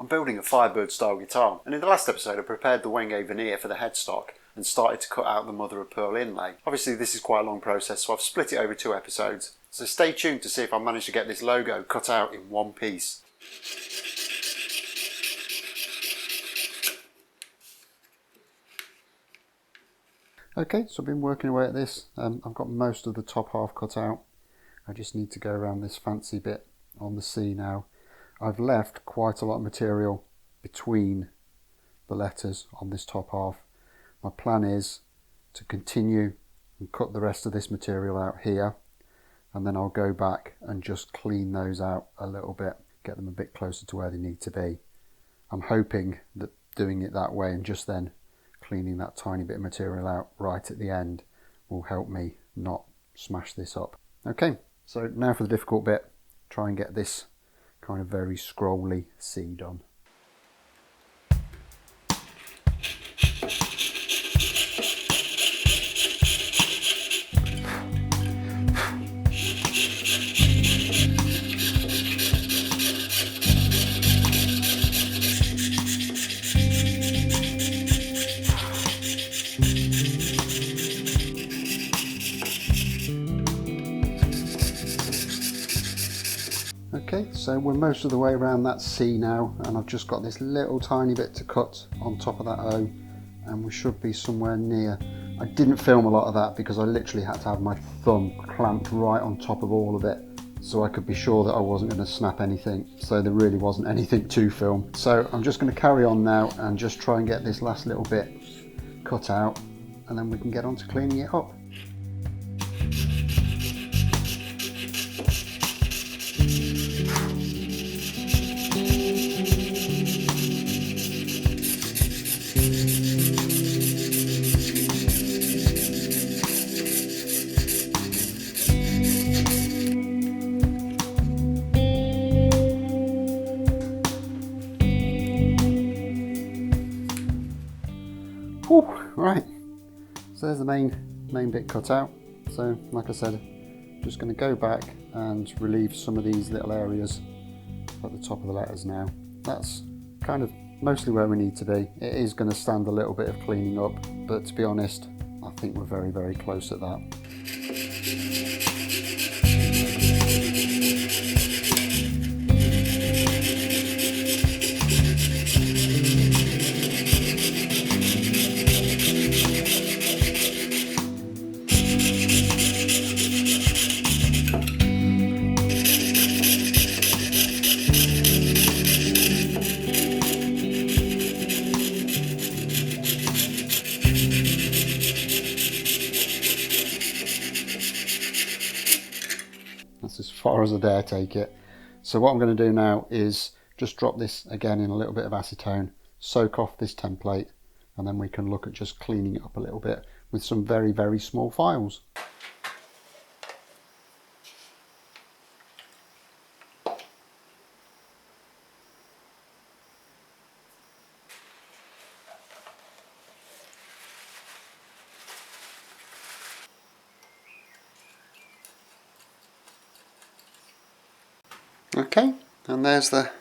I'm building a Firebird style guitar, and in the last episode I prepared the Wenge veneer for the headstock and started to cut out the mother of pearl inlay. Obviously this is quite a long process, so I've split it over 2 episodes, so stay tuned to see if I manage to get this logo cut out in one piece. Okay, so I've been working away at this. I've got most of the top half cut out. I just need to go around this fancy bit on the C now. I've left quite a lot of material between the letters on this top half. My plan is to continue and cut the rest of this material out here, and then I'll go back and just clean those out a little bit, get them a bit closer to where they need to be. I'm hoping that doing it that way and just then cleaning that tiny bit of material out right at the end will help me not smash this up. Okay, so now for the difficult bit, try and get this kind of very scrolly C done. Okay, so we're most of the way around that C now, and I've just got this little tiny bit to cut on top of that O, and we should be somewhere near. I didn't film a lot of that because I literally had to have my thumb clamped right on top of all of it so I could be sure that I wasn't going to snap anything, so there really wasn't anything to film. So I'm just going to carry on now and just try and get this last little bit cut out, and then we can get on to cleaning it up. Right, so there's the main bit cut out. So like I said, just going to go back and relieve some of these little areas at the top of the letters now. That's kind of mostly where we need to be. It is going to stand a little bit of cleaning up, but to be honest, I think we're very, very close at that. That's as far as I dare take it. So what I'm going to do now is just drop this again in a little bit of acetone, soak off this template, and then we can look at just cleaning it up a little bit with some very, very small files. Okay, and there's the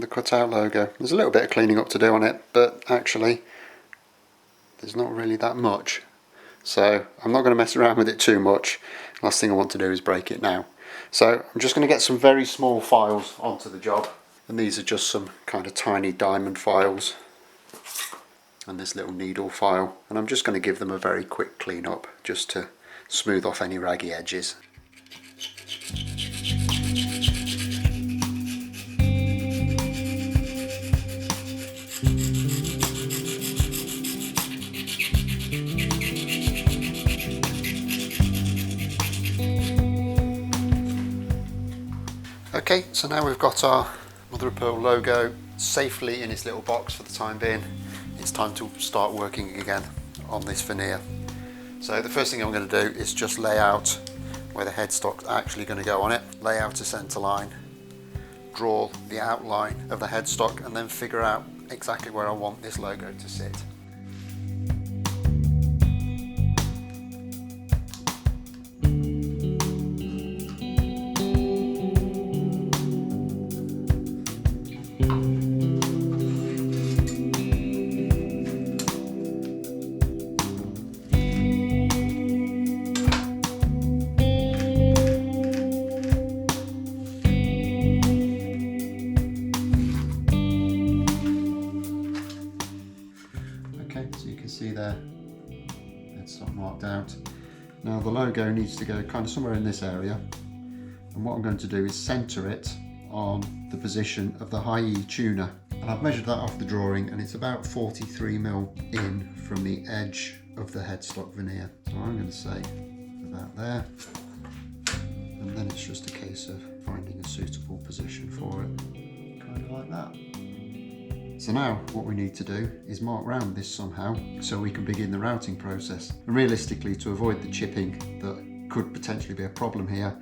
cutout logo. There's a little bit of cleaning up to do on it, but actually there's not really that much. So I'm not going to mess around with it too much. Last thing I want to do is break it now. So I'm just going to get some very small files onto the job. And these are just some kind of tiny diamond files. And this little needle file. And I'm just going to give them a very quick clean up just to smooth off any raggy edges. Okay, so now we've got our mother of pearl logo safely in its little box for the time being. It's time to start working again on this veneer. So the first thing I'm going to do is just lay out where the headstock's actually going to go on it, lay out a centre line, draw the outline of the headstock, and then figure out exactly where I want this logo to sit. out. Now the logo needs to go kind of somewhere in this area, and what I'm going to do is centre it on the position of the high E tuner. And I've measured that off the drawing, and it's about 43mm in from the edge of the headstock veneer. So I'm going to say about there, and then it's just a case of finding a suitable position for it, kind of like that. So now what we need to do is mark round this somehow so we can begin the routing process. And realistically, to avoid the chipping that could potentially be a problem here,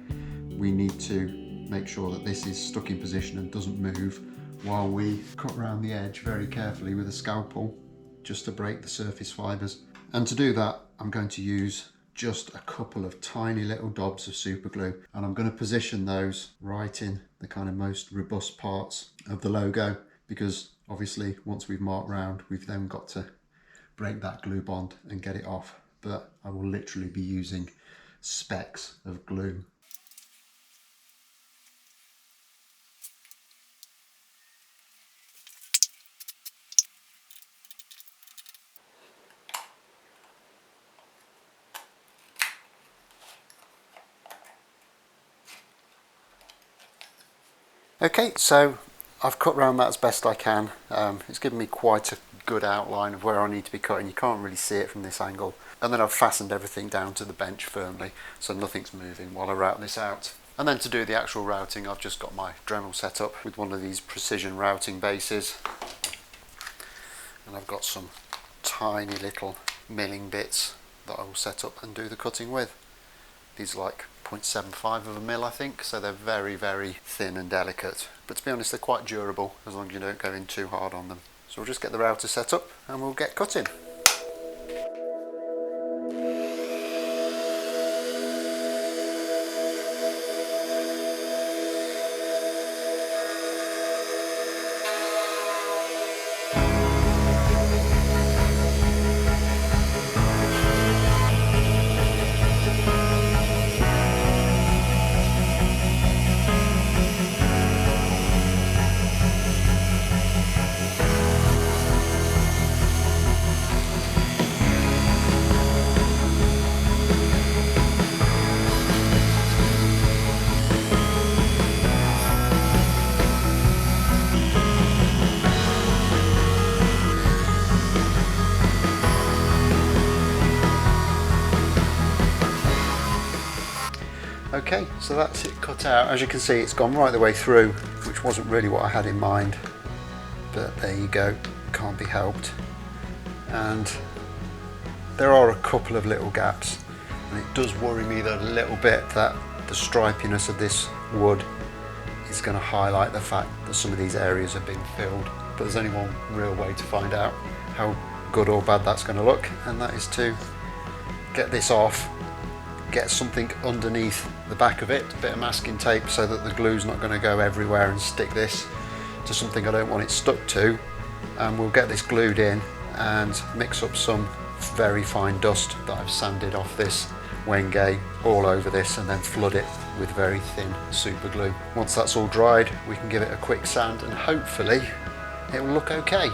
we need to make sure that this is stuck in position and doesn't move while we cut around the edge very carefully with a scalpel just to break the surface fibres. And to do that, I'm going to use just a couple of tiny little dobs of super glue, and I'm going to position those right in the kind of most robust parts of the logo, because obviously once we've marked round, we've then got to break that glue bond and get it off. But I will literally be using specks of glue. Okay, so I've cut round that as best I can. It's given me quite a good outline of where I need to be cutting. You can't really see it from this angle. And then I've fastened everything down to the bench firmly so nothing's moving while I route this out. And then to do the actual routing, I've just got my Dremel set up with one of these precision routing bases. And I've got some tiny little milling bits that I will set up and do the cutting with. These are like 0.75 of a mil, I think, so they're very, very thin and delicate. But to be honest, they're quite durable as long as you don't go in too hard on them. So we'll just get the router set up and we'll get cutting. Okay, so that's it cut out. As you can see, it's gone right the way through, which wasn't really what I had in mind, but there you go, can't be helped. And there are a couple of little gaps, and it does worry me that a little bit that the stripiness of this wood is going to highlight the fact that some of these areas have been filled. But there's only one real way to find out how good or bad that's going to look, and that is to get this off, get something underneath the back of it, a bit of masking tape, so that the glue's not going to go everywhere and stick this to something I don't want it stuck to. And we'll get this glued in and mix up some very fine dust that I've sanded off this Wenge all over this, and then flood it with very thin super glue. Once that's all dried, we can give it a quick sand and hopefully it will look okay.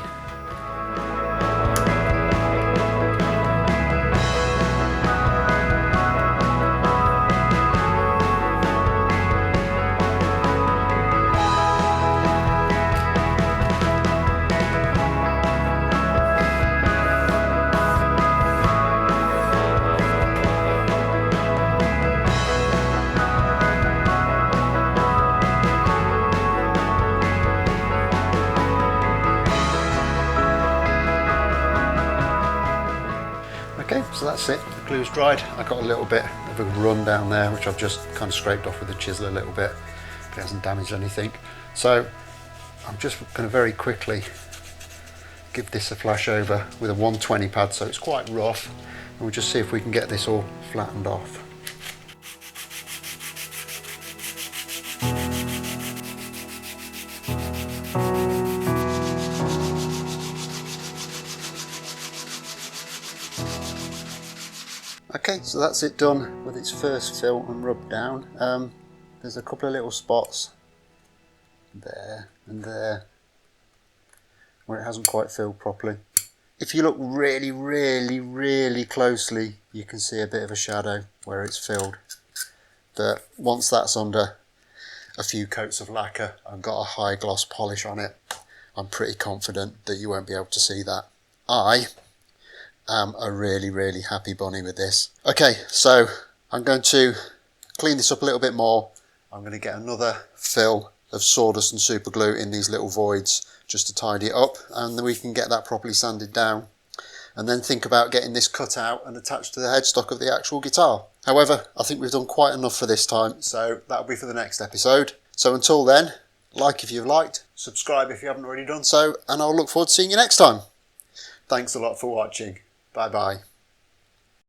Okay, so that's it, the glue's dried. I got a little bit of a run down there, which I've just kind of scraped off with a chisel a little bit, but it hasn't damaged anything. So I'm just going to very quickly give this a flash over with a 120 pad, so it's quite rough, and we'll just see if we can get this all flattened off. Okay, so that's it done with its first fill and rubbed down. There's a couple of little spots there and there where it hasn't quite filled properly. If you look really, really, really closely, you can see a bit of a shadow where it's filled. But once that's under a few coats of lacquer and got a high gloss polish on it, I'm pretty confident that you won't be able to see that. I am a really, really happy bunny with this. Okay, so I'm going to clean this up a little bit more. I'm going to get another fill of sawdust and super glue in these little voids just to tidy it up, and then we can get that properly sanded down and then think about getting this cut out and attached to the headstock of the actual guitar. However, I think we've done quite enough for this time, so that'll be for the next episode. So until then, like if you've liked, subscribe if you haven't already done so, and I'll look forward to seeing you next time. Thanks a lot for watching. Bye bye.